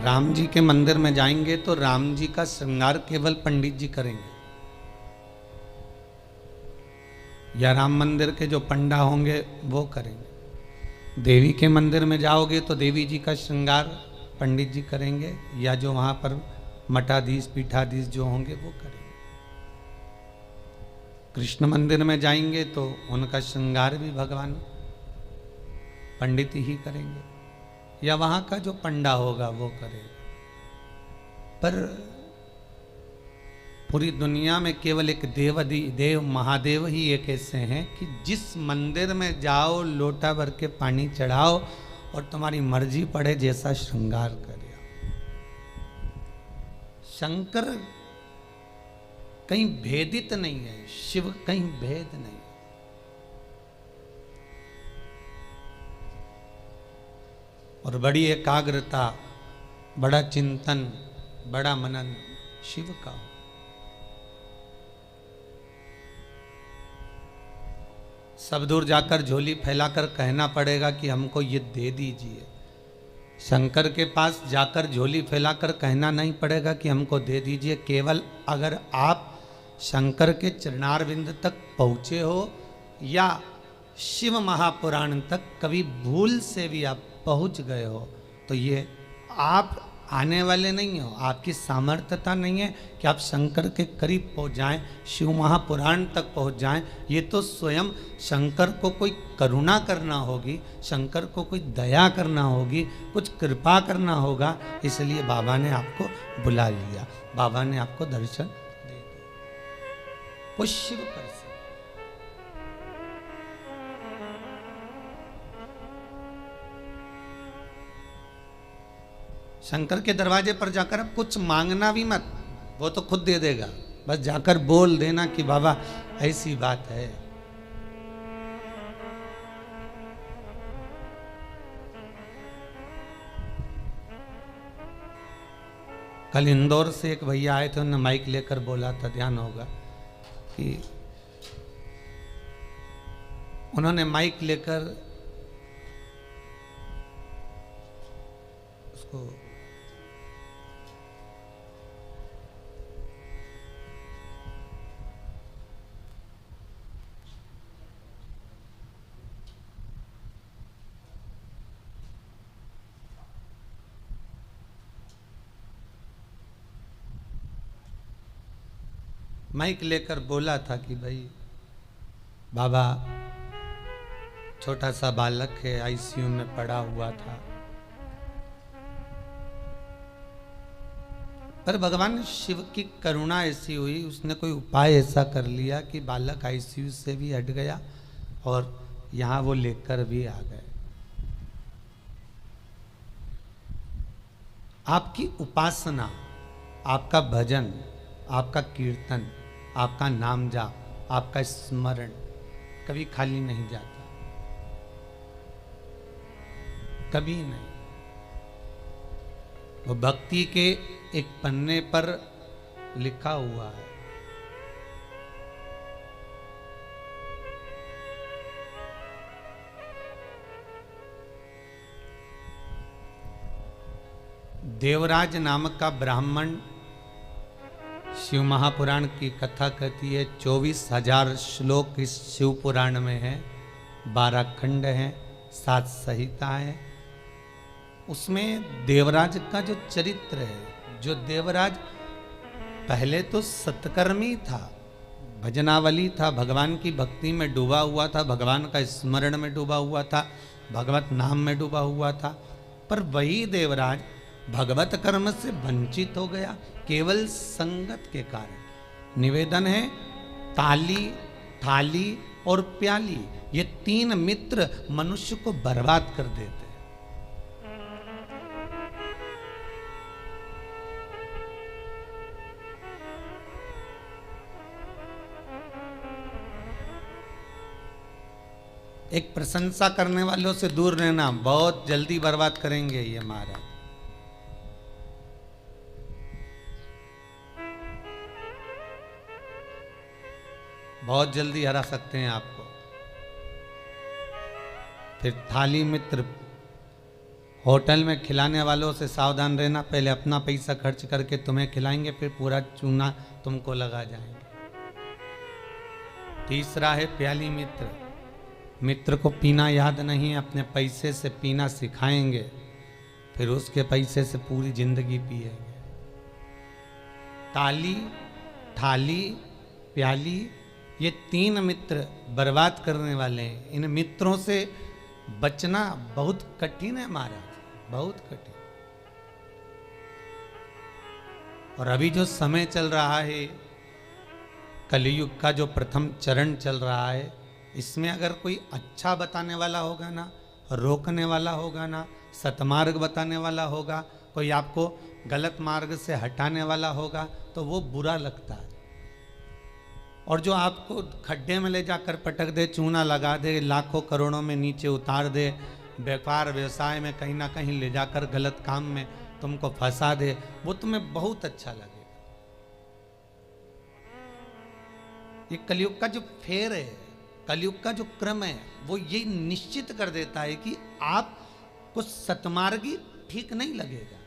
राम जी के मंदिर में जाएंगे तो राम जी का श्रृंगार केवल पंडित जी करेंगे, या राम मंदिर के जो पंडा होंगे वो करेंगे। देवी के मंदिर में जाओगे तो देवी जी का श्रृंगार पंडित जी करेंगे, या जो वहां पर मठाधीश पीठाधीश जो होंगे वो करेंगे। कृष्ण मंदिर में जाएंगे तो उनका श्रृंगार भी भगवान पंडित ही करेंगे, या वहां का जो पंडा होगा वो करेगा। पर पूरी दुनिया में केवल एक देव महादेव ही एक ऐसे हैं कि जिस मंदिर में जाओ लोटा भर के पानी चढ़ाओ और तुम्हारी मर्जी पड़े जैसा श्रृंगार करे। शंकर कहीं भेदित नहीं है, शिव कहीं भेद नहीं। और बड़ी एकाग्रता, बड़ा चिंतन, बड़ा मनन शिव का हो। सब दूर जाकर झोली फैलाकर कहना पड़ेगा कि हमको ये दे दीजिए। शंकर के पास जाकर झोली फैलाकर कहना नहीं पड़ेगा कि हमको दे दीजिए। केवल अगर आप शंकर के चरणारविंद तक पहुँचे हो या शिव महापुराण तक कभी भूल से भी आप पहुँच गए हो तो ये आप आने वाले नहीं हो, आपकी सामर्थ्यता नहीं है कि आप शंकर के करीब पहुँच जाएं, शिव महापुराण तक पहुँच जाएं। ये तो स्वयं शंकर को कोई करुणा करना होगी, शंकर को कोई दया करना होगी, कुछ कृपा करना होगा। इसलिए बाबा ने आपको बुला लिया, बाबा ने आपको दर्शन दे दिया। वो शिव पर से शंकर के दरवाजे पर जाकर अब कुछ मांगना भी मत, वो तो खुद दे देगा। बस जाकर बोल देना कि बाबा ऐसी बात है। कल इंदौर से एक भैया आए थे, उन्होंने माइक लेकर बोला था, ध्यान होगा कि उन्होंने माइक लेकर उसको माइक लेकर बोला था कि भाई बाबा छोटा सा बालक है, आईसीयू में पड़ा हुआ था, पर भगवान शिव की करुणा ऐसी हुई, उसने कोई उपाय ऐसा कर लिया कि बालक आईसीयू से भी हट गया और यहाँ वो लेकर भी आ गए। आपकी उपासना, आपका भजन, आपका कीर्तन, आपका नाम जाप, आपका स्मरण कभी खाली नहीं जाता, कभी नहीं। वो भक्ति के एक पन्ने पर लिखा हुआ है। देवराज नामक का ब्राह्मण शिव महापुराण की कथा कहती है। 24,000 श्लोक इस शिव पुराण में है, 12 खंड हैं, 7 संहिता है। उसमें देवराज का जो चरित्र है, जो देवराज पहले तो सत्कर्मी था, भजनावली था, भगवान की भक्ति में डूबा हुआ था, भगवान का स्मरण में डूबा हुआ था, भगवत नाम में डूबा हुआ था। पर वही देवराज भगवत कर्म से वंचित हो गया केवल संगत के कारण। निवेदन है, ताली, थाली और प्याली, ये 3 मित्र मनुष्य को बर्बाद कर देते हैं। एक प्रशंसा करने वालों से दूर रहना, बहुत जल्दी बर्बाद करेंगे ये महाराज। बहुत जल्दी हरा सकते हैं आपको। फिर थाली मित्र होटल में खिलाने वालों से सावधान रहना, पहले अपना पैसा खर्च करके तुम्हें खिलाएंगे, फिर पूरा चूना तुमको लगा जाएंगे। तीसरा है प्याली मित्र। मित्र को पीना याद नहीं, अपने पैसे से पीना सिखाएंगे, फिर उसके पैसे से पूरी जिंदगी पिएंगे। ताली, थाली, प्याली, ये तीन मित्र बर्बाद करने वाले हैं। इन मित्रों से बचना बहुत कठिन है महाराज, बहुत कठिन। और अभी जो समय चल रहा है, कलयुग का जो प्रथम चरण चल रहा है, इसमें अगर कोई अच्छा बताने वाला होगा ना, रोकने वाला होगा ना, सतमार्ग बताने वाला होगा, कोई आपको गलत मार्ग से हटाने वाला होगा, तो वो बुरा लगता है। और जो आपको खड्डे में ले जाकर पटक दे, चूना लगा दे, लाखों करोड़ों में नीचे उतार दे, व्यापार व्यवसाय में कहीं ना कहीं ले जाकर गलत काम में तुमको फंसा दे, वो तुम्हें बहुत अच्छा लगेगा। ये कलयुग का जो फेर है, कलयुग का जो क्रम है, वो ये निश्चित कर देता है कि आपको सतमार्गी ठीक नहीं लगेगा।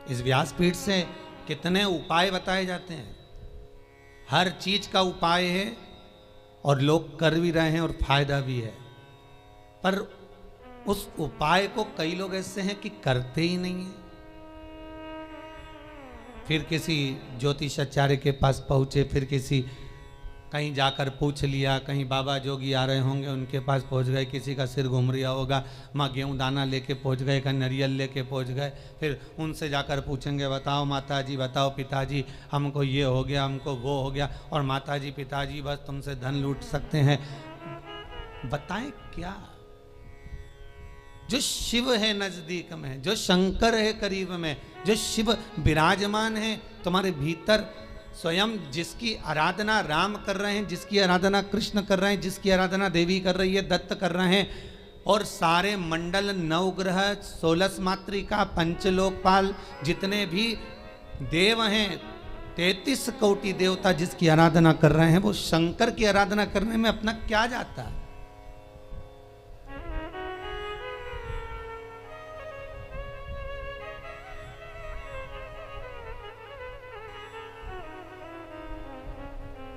इस व्यासपीठ से कितने उपाय बताए जाते हैं, हर चीज का उपाय है और लोग कर भी रहे हैं और फायदा भी है, पर उस उपाय को कई लोग ऐसे हैं कि करते ही नहीं है। फिर किसी ज्योतिषाचार्य के पास पहुंचे, फिर किसी कहीं जाकर पूछ लिया, कहीं बाबा जोगी आ रहे होंगे उनके पास पहुंच गए, किसी का सिर घूम रहा होगा, माँ गेहूँ दाना लेके पहुंच गए, कहीं नारियल लेके पहुंच गए, फिर उनसे जाकर पूछेंगे, बताओ माता जी, बताओ पिताजी, हमको ये हो गया, हमको वो हो गया, और माता जी पिताजी बस तुमसे धन लूट सकते हैं। बताएं क्या? जो शिव है नजदीक में, जो शंकर है करीब में, जो शिव विराजमान है तुम्हारे भीतर, स्वयं जिसकी आराधना राम कर रहे हैं, जिसकी आराधना कृष्ण कर रहे हैं, जिसकी आराधना देवी कर रही है, दत्त कर रहे हैं, और सारे मंडल, नवग्रह, 16 मातृका, पंचलोकपाल, जितने भी देव हैं, 33 कोटि देवता जिसकी आराधना कर रहे हैं, वो शंकर की आराधना करने में अपना क्या जाता है?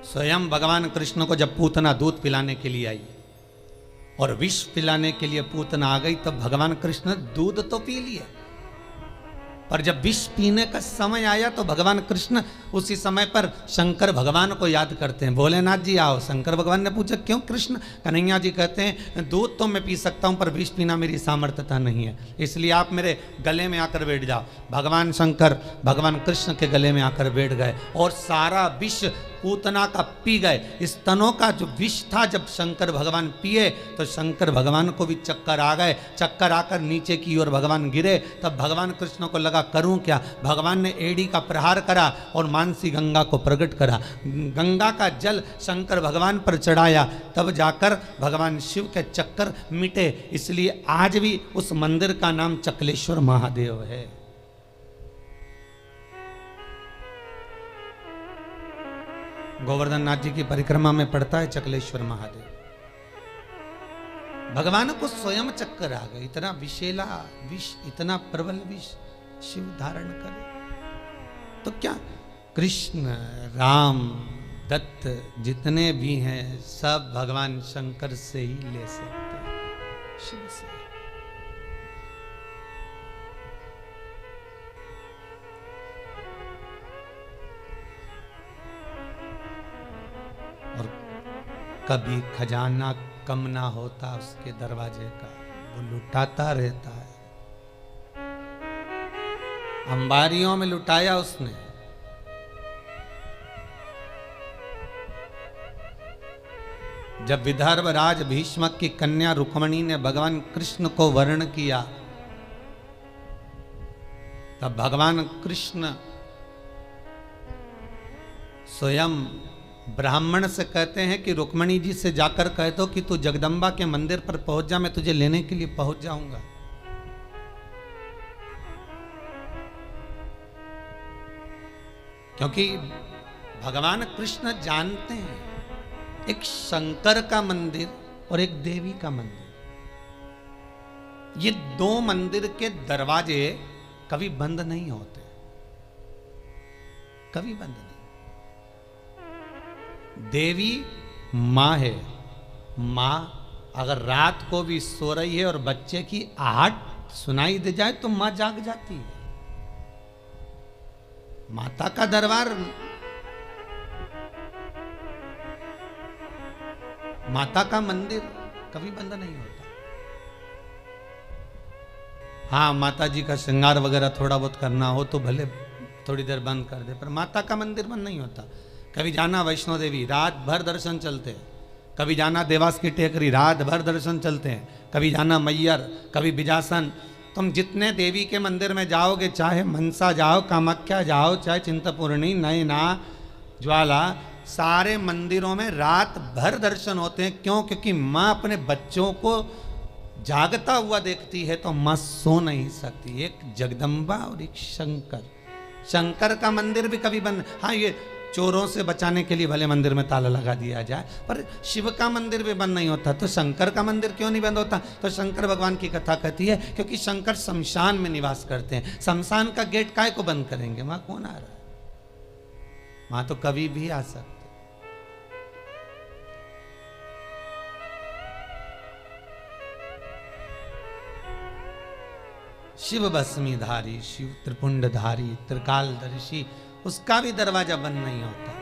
स्वयं भगवान कृष्ण को जब पूतना दूध पिलाने के लिए आई और विष पिलाने के लिए पूतना आ गई, तब भगवान कृष्ण दूध तो पी लिया, पर जब विष पीने का समय आया तो भगवान कृष्ण उसी समय पर शंकर भगवान को याद करते हैं। भोलेनाथ जी आओ। शंकर भगवान ने पूछा क्यों कृष्ण? कन्हैया जी कहते हैं दूध तो मैं पी सकता हूं, पर विष पीना मेरी सामर्थ्यता नहीं है, इसलिए आप मेरे गले में आकर बैठ जाओ। भगवान शंकर भगवान कृष्ण के गले में आकर बैठ गए और सारा विष पूतना का पी गए। स्तनों का जो विष था जब शंकर भगवान पिए तो शंकर भगवान को भी चक्कर आ गए। चक्कर आकर नीचे की ओर भगवान गिरे। तब भगवान कृष्ण को लगा करूं क्या? भगवान ने एड़ी का प्रहार करा और मानसी गंगा को प्रकट करा। गंगा का जल शंकर भगवान पर चढ़ाया, तब जाकर भगवान शिव के चक्कर मिटे। इसलिए आज भी उस मंदिर का नाम चकलेश्वर महादेव है। गोवर्धन नाथ जी की परिक्रमा में पड़ता है चकलेश्वर महादेव। भगवान को स्वयं चक्कर आ गए। इतना विषैला विष, इतना प्रबल विष शिव धारण करे तो क्या? कृष्ण, राम, दत्त जितने भी हैं सब भगवान शंकर से ही ले सकते हैं, शिव से। और कभी खजाना कम ना होता उसके दरवाजे का, वो लुटाता रहता है। अंबारियों में लुटाया उसने। जब विदर्भ राज भीष्मक की कन्या रुक्मणी ने भगवान कृष्ण को वर्ण किया, तब भगवान कृष्ण स्वयं ब्राह्मण से कहते हैं कि रुक्मणी जी से जाकर कह दो कि तू जगदम्बा के मंदिर पर पहुंच जा, मैं तुझे लेने के लिए पहुंच जाऊंगा। क्योंकि भगवान कृष्ण जानते हैं एक शंकर का मंदिर और एक देवी का मंदिर, ये दो मंदिर के दरवाजे कभी बंद नहीं होते, कभी बंद नहीं। देवी मां है, मां अगर रात को भी सो रही है और बच्चे की आहट सुनाई दे जाए तो मां जाग जाती है। माता का दरबार, माता का मंदिर कभी बंद नहीं होता। हाँ, माता जी का श्रृंगार वगैरह थोड़ा बहुत करना हो तो भले थोड़ी देर बंद कर दे, पर माता का मंदिर बंद नहीं होता। कभी जाना वैष्णो देवी, रात भर दर्शन चलते हैं। कभी जाना देवास की टेकरी, रात भर दर्शन चलते हैं। कभी जाना मैयर, कभी बिजासन। तुम जितने देवी के मंदिर में जाओगे, चाहे मनसा जाओ, कामाख्या जाओ, चाहे चिंतपूर्णी, नैना, ज्वाला, सारे मंदिरों में रात भर दर्शन होते हैं। क्यों? क्योंकि माँ अपने बच्चों को जागता हुआ देखती है तो माँ सो नहीं सकती। एक जगदम्बा और एक शंकर। शंकर का मंदिर भी कभी बंद, हाँ ये चोरों से बचाने के लिए भले मंदिर में ताला लगा दिया जाए, पर शिव का मंदिर भी बंद नहीं होता। तो शंकर का मंदिर क्यों नहीं बंद होता? तो शंकर भगवान की कथा कहती है क्योंकि शंकर शमशान में निवास करते हैं। शमशान का गेट काहे को बंद करेंगे? वहां कौन आ रहा है? वहां तो कभी भी आ सकते। शिव भस्मीधारी, शिव त्रिपुंडधारी, त्रिकालदर्शी, उसका भी दरवाजा बंद नहीं होता।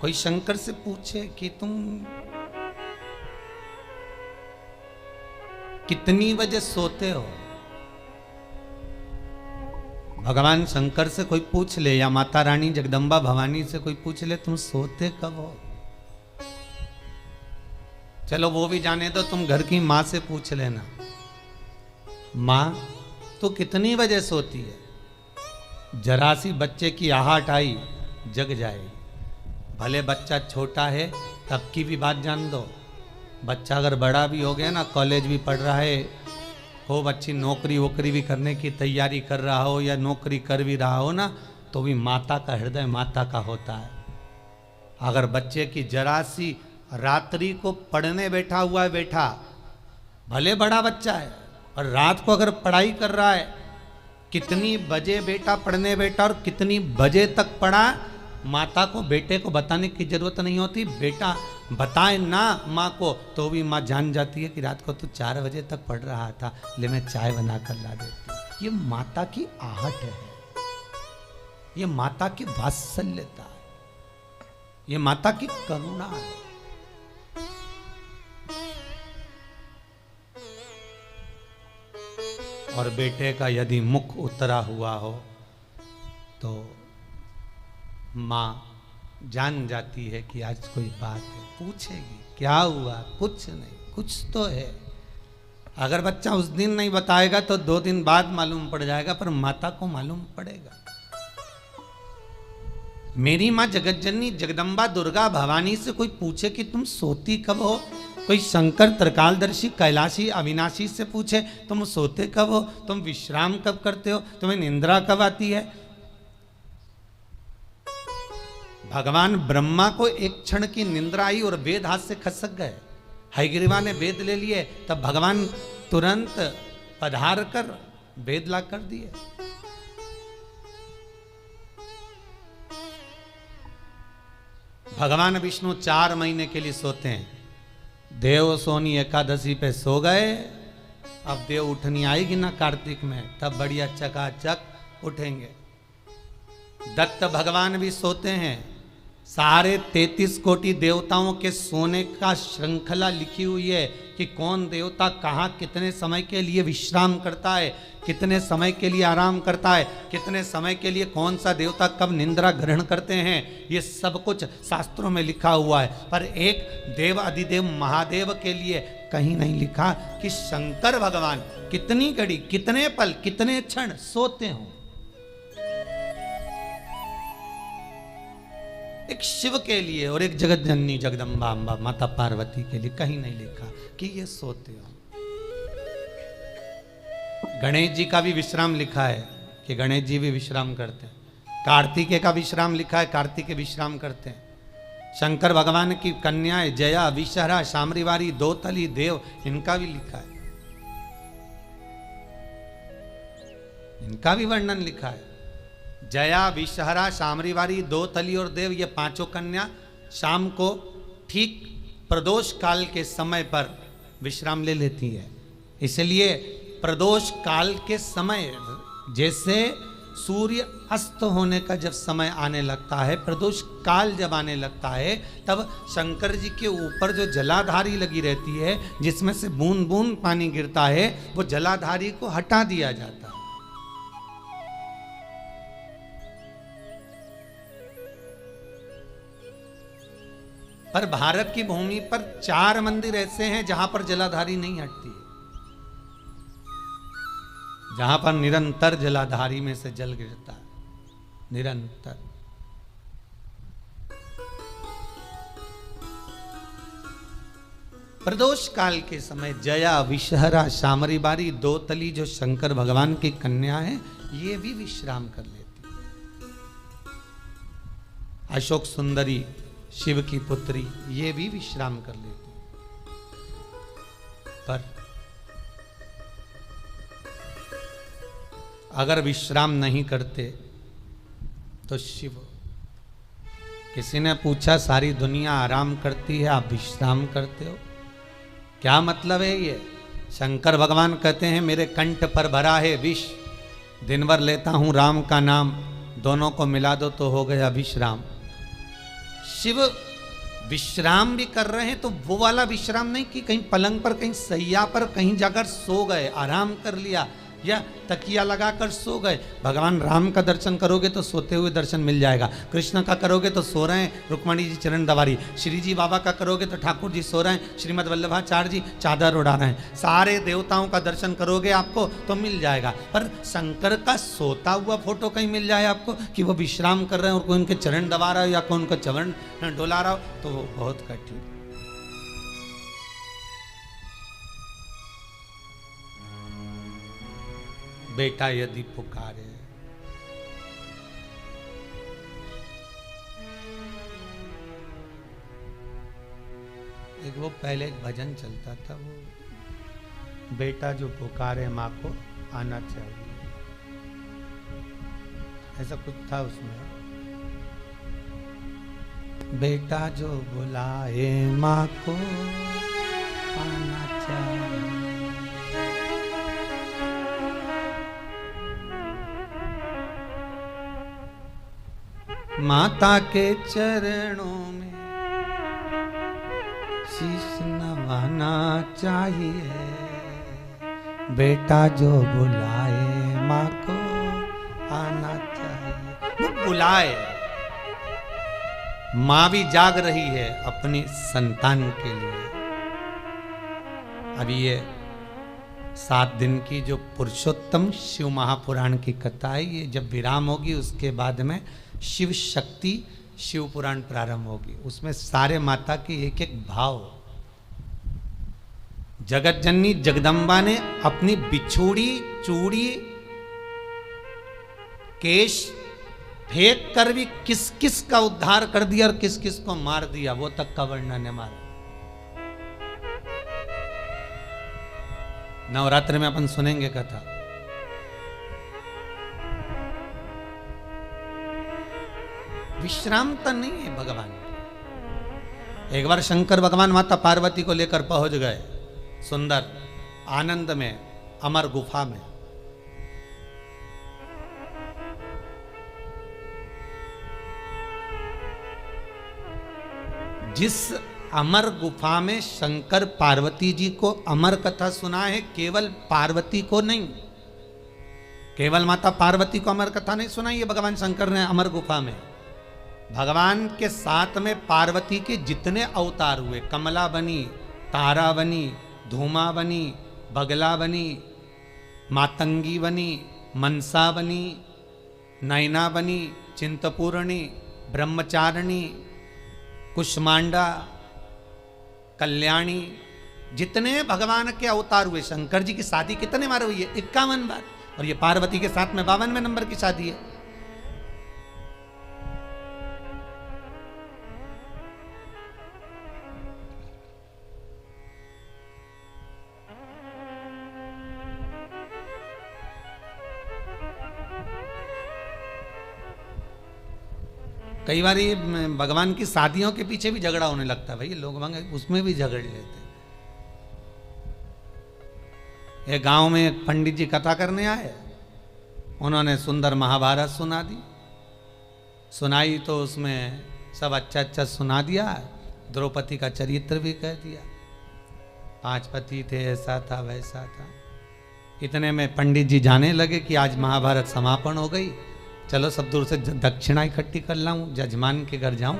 कोई शंकर से पूछे कि तुम कितनी बजे सोते हो? भगवान शंकर से कोई पूछ ले या माता रानी जगदम्बा भवानी से कोई पूछ ले, तुम सोते कब हो? चलो वो भी जाने दो, तुम घर की मां से पूछ लेना, मां तो कितनी बजे सोती है? जरा सी बच्चे की आहट आई, जग जाएगी। भले बच्चा छोटा है तब की भी बात जान दो। बच्चा अगर बड़ा भी हो गया ना, कॉलेज भी पढ़ रहा है, खूब अच्छी नौकरी वोकरी भी करने की तैयारी कर रहा हो या नौकरी कर भी रहा हो ना, तो भी माता का हृदय माता का होता है। अगर बच्चे की जरा सी रात्रि को पढ़ने बैठा हुआ है, बैठा, भले बड़ा बच्चा है और रात को अगर पढ़ाई कर रहा है, कितनी बजे बेटा पढ़ने बैठा और कितनी बजे तक पढ़ा, माता को बेटे को बताने की जरूरत नहीं होती। बेटा बताए ना माँ को तो भी माँ जान जाती है कि रात को तू 4 बजे तक पढ़ रहा था, ले मैं चाय बना कर ला देती। ये माता की आहट है, ये माता की वात्सल्यता है, ये माता की करुणा है। और बेटे का यदि मुख उतरा हुआ हो तो माँ जान जाती है कि आज कोई बात है, पूछेगी क्या हुआ, कुछ नहीं, कुछ तो है। अगर बच्चा उस दिन नहीं बताएगा तो 2 दिन बाद मालूम पड़ जाएगा, पर माता को मालूम पड़ेगा। मेरी माँ जगतजननी जगदम्बा दुर्गा भवानी से कोई पूछे कि तुम सोती कब हो, कोई शंकर त्रिकालदर्शी कैलाशी अविनाशी से पूछे तुम सोते कब हो, तुम विश्राम कब करते हो, तुम्हें निंद्रा कब आती है। भगवान ब्रह्मा को एक क्षण की निंद्रा आई और वेद हाथ से खसक गए। हयग्रीवा ने वेद ले लिए, तब भगवान तुरंत पधार कर वेद ला कर दिए। भगवान विष्णु 4 महीने के लिए सोते हैं। देव सोनी एकादशी पे सो गए, अब देव उठनी आएगी ना कार्तिक में, तब बढ़िया चकाचक उठेंगे। दत्त भगवान भी सोते हैं। सारे 33 कोटि देवताओं के सोने का श्रृंखला लिखी हुई है कि कौन देवता कहाँ कितने समय के लिए विश्राम करता है, कितने समय के लिए आराम करता है, कितने समय के लिए कौन सा देवता कब निंद्रा ग्रहण करते हैं, ये सब कुछ शास्त्रों में लिखा हुआ है। पर एक देव अधिदेव महादेव के लिए कहीं नहीं लिखा कि शंकर भगवान कितनी घड़ी, कितने पल, कितने क्षण सोते हों। एक शिव के लिए और एक जगत जननी जगदम्बा अम्बा माता पार्वती के लिए कहीं नहीं लिखा कि ये सोते हो। गणेश जी का भी विश्राम लिखा है कि गणेश जी भी विश्राम करते हैं। कार्तिकेय का विश्राम लिखा है, कार्तिकेय विश्राम करते हैं। शंकर भगवान की कन्याएं जया, विषहरा, शामरीवारी, दोतली, देव, इनका भी लिखा है, इनका भी वर्णन लिखा है। जया, विषहरा, शामरीवारी, दोतली और देव, ये पांचों कन्या शाम को ठीक प्रदोष काल के समय पर विश्राम ले लेती है। इसलिए प्रदोष काल के समय, जैसे सूर्य अस्त होने का जब समय आने लगता है, प्रदोष काल जब आने लगता है, तब शंकर जी के ऊपर जो जलाधारी लगी रहती है, जिसमें से बूंद बूंद पानी गिरता है, वो जलाधारी को हटा दिया जाता है। पर भारत की भूमि पर 4 मंदिर ऐसे हैं जहां पर जलाधारी नहीं हटती, जहां पर निरंतर जलाधारी में से जल गिरता है, निरंतर। प्रदोष काल के समय जया, विषहरा, शामरीवारी, दोतली जो शंकर भगवान की कन्या है, ये भी विश्राम कर लेती है। अशोक सुंदरी, शिव की पुत्री, ये भी विश्राम कर लेती। पर अगर विश्राम नहीं करते तो शिव, किसी ने पूछा सारी दुनिया आराम करती है, आप विश्राम करते हो, क्या मतलब है ये? शंकर भगवान कहते हैं मेरे कंठ पर भरा है विष, दिन भर लेता हूं राम का नाम, दोनों को मिला दो तो हो गया विश्राम। शिव विश्राम भी कर रहे हैं तो वो वाला विश्राम नहीं कि कहीं पलंग पर, कहीं सैया पर, कहीं जाकर सो गए, आराम कर लिया, या तकिया लगाकर सो गए। भगवान राम का दर्शन करोगे तो सोते हुए दर्शन मिल जाएगा, कृष्ण का करोगे तो सो रहे हैं रुक्मणी जी चरण दबारी, श्री जी बाबा का करोगे तो ठाकुर जी सो रहे हैं, श्रीमद वल्लभाचार्य जी चादर उड़ा रहे हैं, सारे देवताओं का दर्शन करोगे आपको तो मिल जाएगा। पर शंकर का सोता हुआ फोटो कहीं मिल जाए आपको कि वो विश्राम कर रहे हैं और कोई उनके चरण दबा रहा हो या कोई उनका चरण डोला रहा हो, तो वो बहुत कठिन। बेटा यदि पुकारे, एक वो पहले एक भजन चलता था, वो बेटा जो पुकारे माँ को आना चाहिए, ऐसा कुछ था उसमें। बेटा जो बुलाए माँ को आना चाहिए। माता के चरणों में शीश नवाना चाहिए, बेटा जो बुलाए माँ को आना चाहिए। वो बुलाए, माँ भी जाग रही है अपनी संतान के लिए। अभी ये 7 दिन की जो पुरुषोत्तम शिव महापुराण की कथा है, ये जब विराम होगी उसके बाद में शिव शक्ति शिव पुराण प्रारंभ होगी। उसमें सारे माता के एक एक भाव, जगत जननी जगदम्बा ने अपनी बिछोड़ी चूड़ी केश फेंक कर भी किस किस का उद्धार कर दिया और किस किस को मार दिया, वो तक का वर्णन है मारा। नवरात्र में अपन सुनेंगे कथा। विश्रामता नहीं है भगवान। एक बार शंकर भगवान माता पार्वती को लेकर पहुंच गए सुंदर आनंद में, अमर गुफा में। जिस अमर गुफा में शंकर पार्वती जी को अमर कथा सुना है, केवल पार्वती को नहीं, केवल माता पार्वती को अमर कथा नहीं सुनाई है भगवान शंकर ने अमर गुफा में। भगवान के साथ में पार्वती के जितने अवतार हुए, कमला बनी, तारा बनी, धूमा बनी, बगला बनी, मातंगी बनी, मनसा बनी, नैना बनी, चिंतपूर्णी, ब्रह्मचारिणी, कुष्मांडा, कल्याणी, जितने भगवान के अवतार हुए। शंकर जी की शादी कितने बार हुई है? 51 बार। और ये पार्वती के साथ में 52वें नंबर की शादी है। कई बार ये भगवान की शादियों के पीछे भी झगड़ा होने लगता है, भाई लोग उसमें भी झगड़ लेते। एक गांव में एक पंडित जी कथा करने आए, उन्होंने सुंदर महाभारत सुना दी, सुनाई तो उसमें सब अच्छा अच्छा सुना दिया, द्रौपदी का चरित्र भी कह दिया, 5 पति थे, ऐसा था वैसा था। इतने में पंडित जी जाने लगे कि आज महाभारत समापन हो गई, चलो सब दूर से दक्षिणा इकट्ठी कर लाऊं, जजमान के घर जाऊं।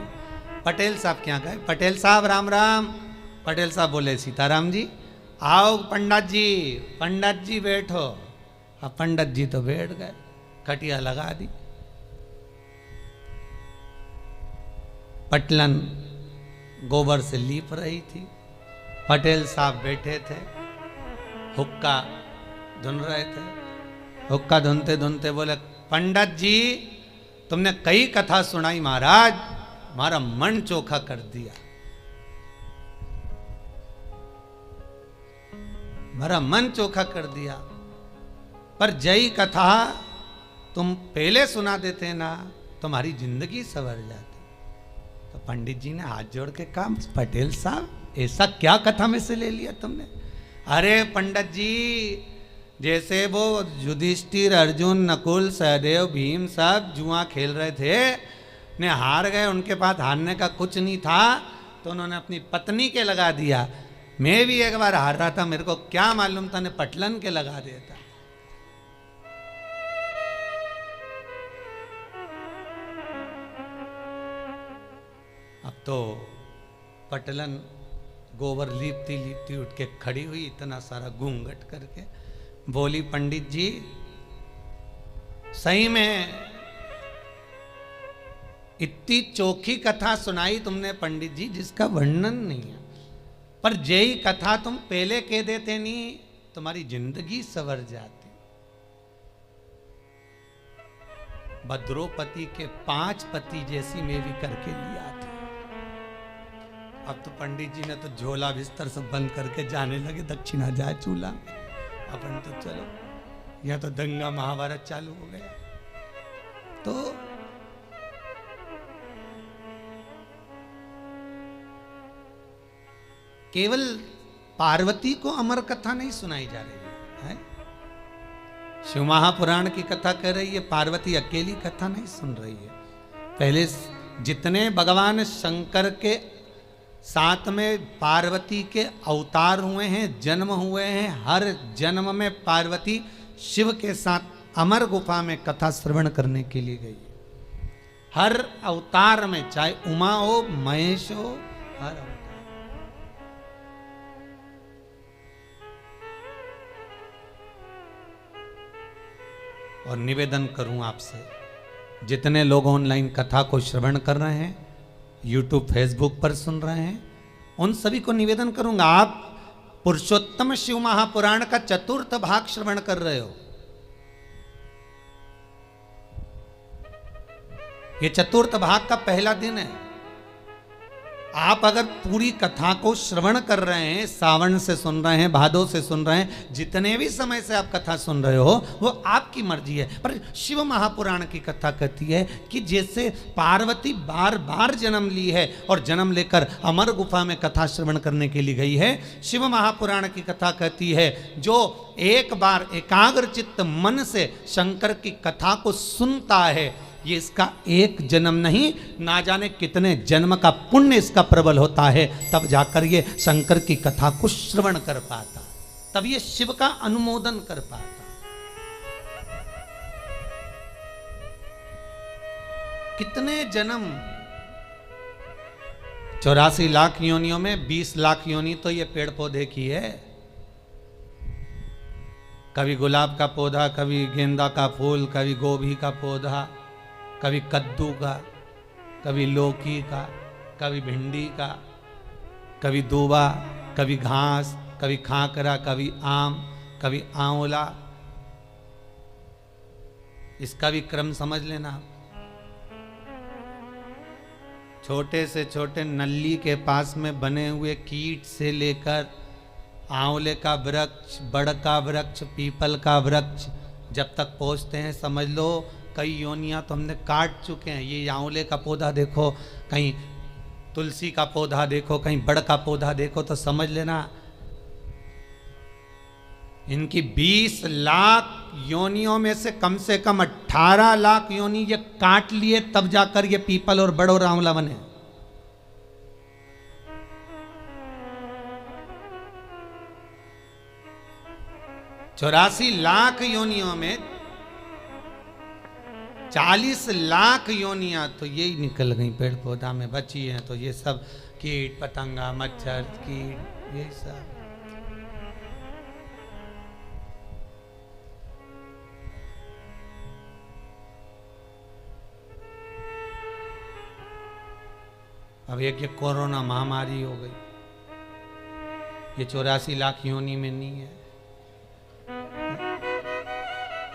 पटेल साहब क्या गए, पटेल साहब राम राम। पटेल साहब बोले सीताराम जी। आओ पंडित जी बैठो। अब पंडित जी तो बैठ गए, खटिया लगा दी, पटलन गोबर से लीप रही थी, पटेल साहब बैठे थे, हुक्का धुन रहे थे। हुक्का धुनते धुनते बोले, पंडित जी तुमने कई कथा सुनाई महाराज, हमारा मन चोखा कर दिया, हमारा मन चोखा कर दिया, पर जय कथा तुम पहले सुना देते ना, तुम्हारी जिंदगी संवर जाती। तो पंडित जी ने हाथ जोड़ के कहा, पटेल साहब ऐसा क्या कथा में से ले लिया तुमने? अरे पंडित जी, जैसे वो युधिष्ठिर, अर्जुन, नकुल, सहदेव, भीम सब जुआ खेल रहे थे, ने हार गए, उनके पास हारने का कुछ नहीं था, तो उन्होंने अपनी पत्नी के लगा दिया। मैं भी एक बार हार रहा था, मेरे को क्या मालूम था, ने पटलन के लगा दिया था। अब तो पटलन गोबर लीपती लीपती उठ के खड़ी हुई, इतना सारा घूंघट करके बोली, पंडित जी सही में इतनी चोखी कथा सुनाई तुमने पंडित जी, जिसका वर्णन नहीं है, पर जय कथा तुम पहले कह देते नहीं, तुम्हारी जिंदगी संवर जाती। द्रौपदी के 5 पति जैसी मैं भी करके लिया थी। अब तो पंडित जी ने तो झोला बिस्तर सब बंद करके जाने लगे, दक्षिणा जाए चूल्हा में, अपन तो चलो, यह तो दंगा महाभारत चालू हो गया। तो केवल पार्वती को अमर कथा नहीं सुनाई जा रही है, शिव महापुराण की कथा कह रही है, पार्वती अकेली कथा नहीं सुन रही है। पहले जितने भगवान शंकर के साथ में पार्वती के अवतार हुए हैं, जन्म हुए हैं, हर जन्म में पार्वती शिव के साथ अमर गुफा में कथा श्रवण करने के लिए गई। हर अवतार में, चाहे उमा हो, महेश हो, हर अवतार। और निवेदन करूं आपसे, जितने लोग ऑनलाइन कथा को श्रवण कर रहे हैं, यूट्यूब फेसबुक पर सुन रहे हैं, उन सभी को निवेदन करूंगा, आप पुरुषोत्तम शिव महापुराण का 4th भाग श्रवण कर रहे हो। ये 4th भाग का पहला दिन है। आप अगर पूरी कथा को श्रवण कर रहे हैं, सावन से सुन रहे हैं, भादो से सुन रहे हैं, जितने भी समय से आप कथा सुन रहे हो, वो आपकी मर्जी है। पर शिव महापुराण की कथा कहती है कि जैसे पार्वती बार बार जन्म ली है और जन्म लेकर अमर गुफा में कथा श्रवण करने के लिए गई है, शिव महापुराण की कथा कहती है जो एक बार एकाग्र चित्त मन से शंकर की कथा को सुनता है, ये इसका एक जन्म नहीं, ना जाने कितने जन्म का पुण्य इसका प्रबल होता है, तब जाकर ये शंकर की कथा को श्रवण कर पाता, तब ये शिव का अनुमोदन कर पाता। कितने जन्म, 84 लाख योनियों में 20 लाख योनि तो ये पेड़ पौधे की है। कभी गुलाब का पौधा, कभी गेंदा का फूल, कभी गोभी का पौधा, कभी कद्दू का, कभी लौकी का, कभी भिंडी का, कभी दूबा, कभी घास, कभी खाकरा, कभी आम, कभी आंवला। इसका भी क्रम समझ लेना। छोटे से छोटे नल्ली के पास में बने हुए कीट से लेकर आंवले का वृक्ष, बड़ का वृक्ष, पीपल का वृक्ष जब तक पहुंचते हैं, समझ लो कई योनियां तो हमने काट चुके हैं। ये आंवले का पौधा देखो, कहीं तुलसी का पौधा देखो, कहीं बड़ का पौधा देखो, तो समझ लेना इनकी 20 लाख योनियों में से कम 18 लाख योनि ये काट लिए, तब जाकर ये पीपल और बड़ और आंवला बने। चौरासी लाख योनियों में 40 लाख योनियां तो यही निकल गई पेड़ पौधा में बची हैं। तो ये सब कीट पतंगा, मच्छर, कीट, ये सब। अब एक ये कोरोना महामारी हो गई, ये 84 लाख योनि में नहीं है,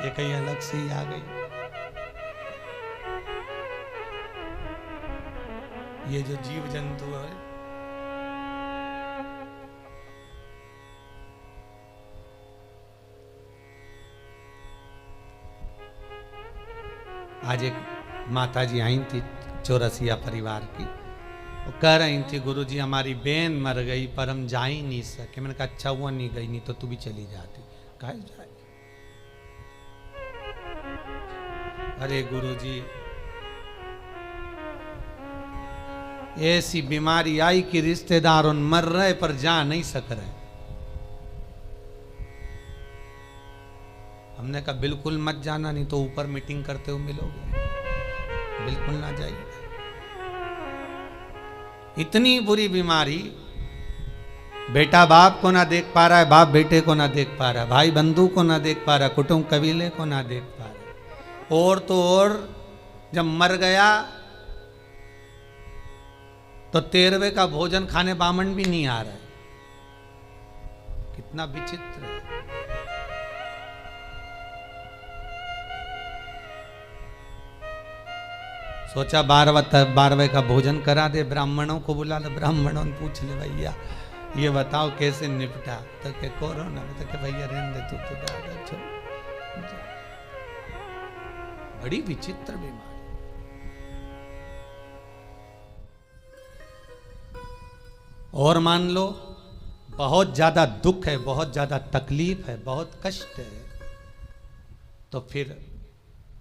ये कहीं अलग से ही आ गई। ये जो जीव जंतु है, आज एक माता जी आई थी चौरसिया परिवार की, वो कह रही थी गुरुजी हमारी बहन मर गई पर हम जा ही नहीं सके। मैंने कहा अच्छा हुआ नहीं गई, नहीं तो तू भी चली जाती। कहा जाए, अरे गुरुजी ऐसी बीमारी आई कि रिश्तेदार उन मर रहे पर जा नहीं सक रहे। हमने कहा बिल्कुल मत जाना, नहीं तो ऊपर मीटिंग करते हुए मिलोगे, बिल्कुल ना जाइए। इतनी बुरी बीमारी, बेटा बाप को ना देख पा रहा है, बाप बेटे को ना देख पा रहा है, भाई बंधु को ना देख पा रहा, कुटुंब कबीले को ना देख पा रहा। और तो और जब मर गया तो 13वें का भोजन खाने बामन भी नहीं आ रहा है। कितना विचित्र है। सोचा 12वें का भोजन करा दे, ब्राह्मणों को बुला ले, ब्राह्मणों ने पूछ ले भैया ये बताओ कैसे निपटा, तो के कोरोना में, तो के भैया रहने दे, तू तो दादा छोड़। बड़ी विचित्र बीमारी। और मान लो बहुत ज्यादा दुख है, बहुत ज्यादा तकलीफ है, बहुत कष्ट है, तो फिर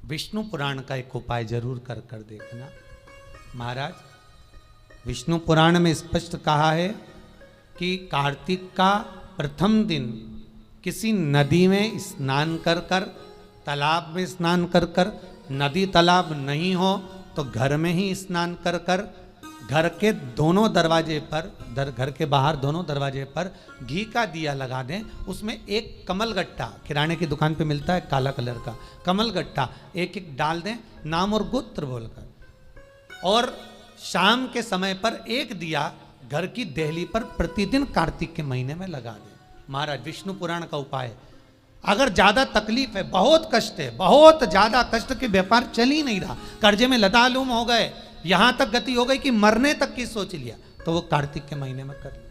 विष्णु पुराण का एक उपाय जरूर कर देखना। महाराज विष्णु पुराण में स्पष्ट कहा है कि कार्तिक का प्रथम दिन किसी नदी में स्नान कर कर, तालाब में स्नान कर कर, नदी तालाब नहीं हो तो घर में ही स्नान कर कर, घर के दोनों दरवाजे पर, घर के बाहर दोनों दरवाजे पर घी का दिया लगा दें। उसमें एक कमल गट्टा, किराने की दुकान पे मिलता है काला कलर का कमल गट्टा, एक एक डाल दें नाम और गोत्र बोलकर, और शाम के समय पर एक दिया घर की देहली पर प्रतिदिन कार्तिक के महीने में लगा दें। महाराज विष्णु पुराण का उपाय। अगर ज्यादा तकलीफ है, बहुत कष्ट है, बहुत ज्यादा कष्ट के व्यापार चल ही नहीं रहा, कर्जे में लदालूम हो गए, यहां तक गति हो गई कि मरने तक की सोच लिया, तो वो कार्तिक के महीने में कर लिया।